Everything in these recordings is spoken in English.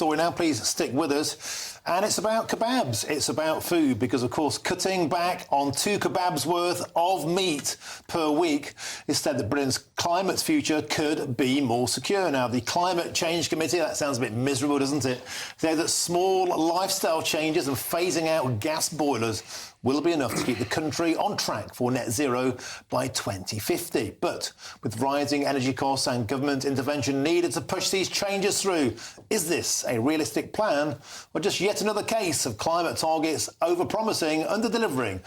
story now. Please stick with us. And it's about kebabs. It's about food because, of course, cutting back on 2 kebabs worth of meat per week has said that Britain's climate's future could be more secure. Now, the Climate Change Committee, that sounds a bit miserable, doesn't it, say that small lifestyle changes and phasing out gas boilers will be enough to keep the country on track for net zero by 2050. But with rising energy costs and government intervention needed to push these changes through, is this a realistic plan or just yet another case of climate targets over-promising, under-delivering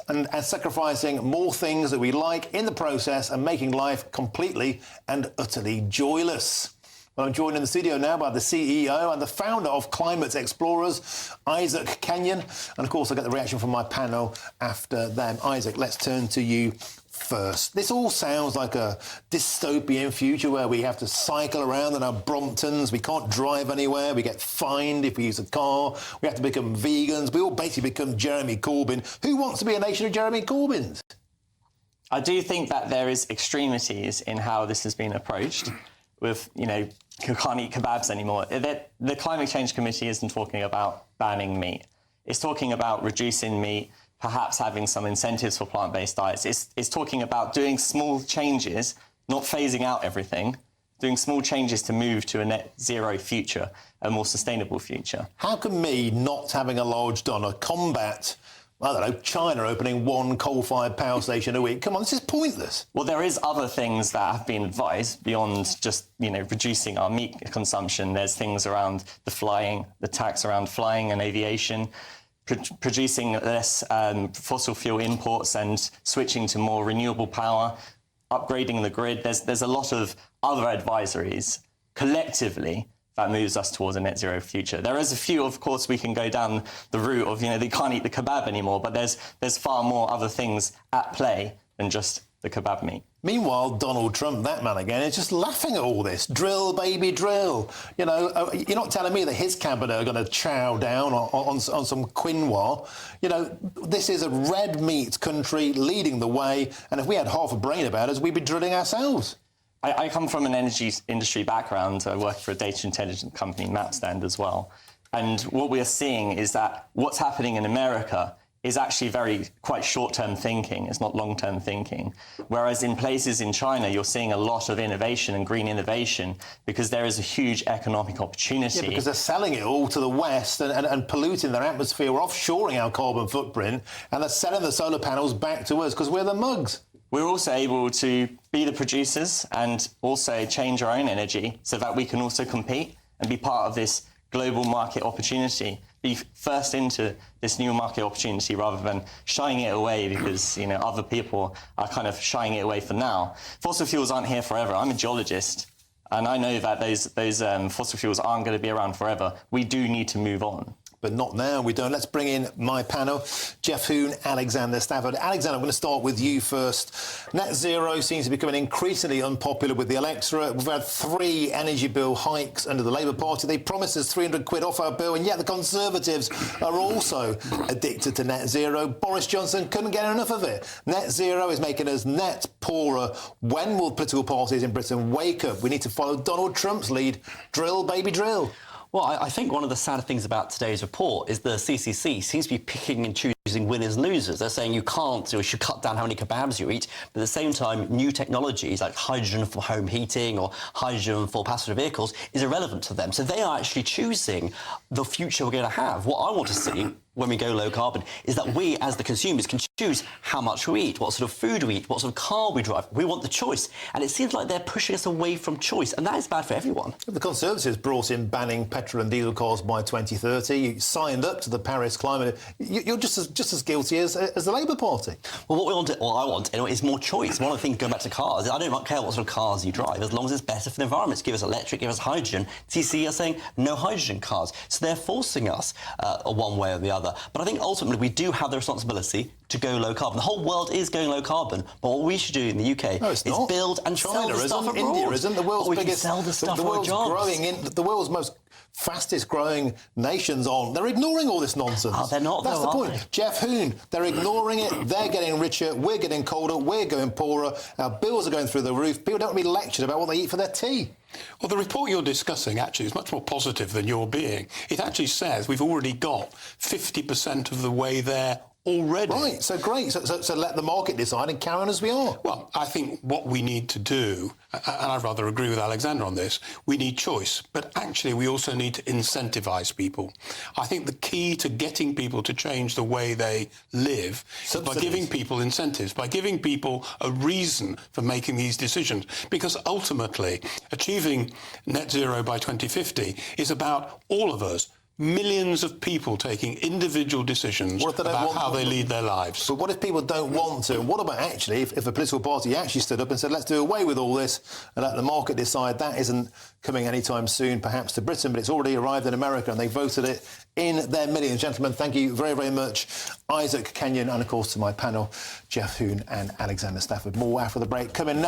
and sacrificing more things that we like in the process and making life completely and utterly joyless? Well, I'm joined in the studio now by the CEO and the founder of Climate Explorers, Isaac Kenyon. And, of course, I'll get the reaction from my panel after them. Isaac, let's turn to you first. This all sounds like a dystopian future where we have to cycle around in our Bromptons, we can't drive anywhere, we get fined if we use a car, we have to become vegans, we all basically become Jeremy Corbyn. Who wants to be a nation of Jeremy Corbyns? I do think that there is extremities in how this has been approached with, you can't eat kebabs anymore. The Climate Change Committee isn't talking about banning meat. It's talking about reducing meat, perhaps having some incentives for plant-based diets. It's talking about doing small changes, not phasing out everything, doing small changes to move to a net zero future, a more sustainable future. How can me not having a large dollar combat, I don't know, China opening 1 coal-fired power station a week? Come on, this is pointless. Well, there is other things that have been advised beyond just, reducing our meat consumption. There's things around the tax around flying and aviation, producing less fossil fuel imports and switching to more renewable power, upgrading the grid. There's a lot of other advisories collectively that moves us towards a net zero future. There is a few, of course, we can go down the route of, they can't eat the kebab anymore, but there's far more other things at play than just the kebab meat. Meanwhile, Donald Trump, that man again, is just laughing at all this. Drill, baby, drill. You're not telling me that his cabinet are going to chow down on some quinoa. This is a red meat country leading the way, and if we had half a brain about us, we'd be drilling ourselves. I come from an energy industry background. I work for a data intelligence company, Mapstand, as well. And what we are seeing is that what's happening in America is actually quite short-term thinking. It's not long-term thinking. Whereas in places in China, you're seeing a lot of innovation and green innovation because there is a huge economic opportunity. Yeah, because they're selling it all to the West and polluting their atmosphere. We're offshoring our carbon footprint and they're selling the solar panels back to us because we're the mugs. We're also able to be the producers and also change our own energy so that we can also compete and be part of this global market opportunity, be first into this new market opportunity rather than shying it away because, other people are kind of shying it away for now. Fossil fuels aren't here forever. I'm a geologist, and I know that those fossil fuels aren't going to be around forever. We do need to move on. But not now, we don't. Let's bring in my panel, Geoff Hoon, Alexander Stafford. Alexander, I'm going to start with you first. Net zero seems to be becoming increasingly unpopular with the electorate. We've had 3 energy bill hikes under the Labour Party. They promised us 300 quid off our bill, and yet the Conservatives are also addicted to net zero. Boris Johnson couldn't get enough of it. Net zero is making us net poorer. When will political parties in Britain wake up? We need to follow Donald Trump's lead. Drill, baby, drill. Well, I think one of the sad things about today's report is the CCC seems to be picking and choosing winners and losers. They're saying you should cut down how many kebabs you eat, but at the same time, new technologies like hydrogen for home heating or hydrogen for passenger vehicles is irrelevant to them. So they are actually choosing the future we're going to have. What I want to see when we go low carbon is that we, as the consumers, can choose how much we eat, what sort of food we eat, what sort of car we drive. We want the choice. And it seems like they're pushing us away from choice, and that is bad for everyone. The Conservatives brought in banning petrol and diesel cars by 2030. You signed up to the Paris climate. You're just as guilty as the Labour Party. Well, what I want is more choice. One of the things, going back to cars, I don't care what sort of cars you drive, as long as it's better for the environment. Give us electric, give us hydrogen. CCC are saying no hydrogen cars. So they're forcing us one way or the other. But I think ultimately we do have the responsibility to go low carbon. The whole world is going low carbon, but what we should do in the UK is build and sell the stuff abroad. India isn't. The world's biggest. Sell the stuff the world's growing. The world's most fastest growing nations on. They're ignoring all this nonsense. Oh, they're not. That's the point. Geoff Hoon, they're ignoring it. They're getting richer. We're getting colder. We're going poorer. Our bills are going through the roof. People don't want to be lectured about what they eat for their tea. Well, the report you're discussing actually is much more positive than you're being. It actually says we've already got 50% of the way there already. Right, so great. So let the market decide and carry on as we are. Well, I think what we need to do, and I rather agree with Alexander on this, we need choice, but actually we also need to incentivise people. I think the key to getting people to change the way they live is by giving people incentives, by giving people a reason for making these decisions. Because ultimately, achieving net zero by 2050 is about all of us, millions of people taking individual decisions about how they lead their lives. But what if people don't want to? And what about actually, if a political party actually stood up and said, let's do away with all this and let the market decide? That isn't coming anytime soon, perhaps to Britain, but it's already arrived in America and they voted it in their millions. Gentlemen, thank you very, very much. Isaac, Kenyon, and of course to my panel, Geoff Hoon and Alexander Stafford. More after the break coming next.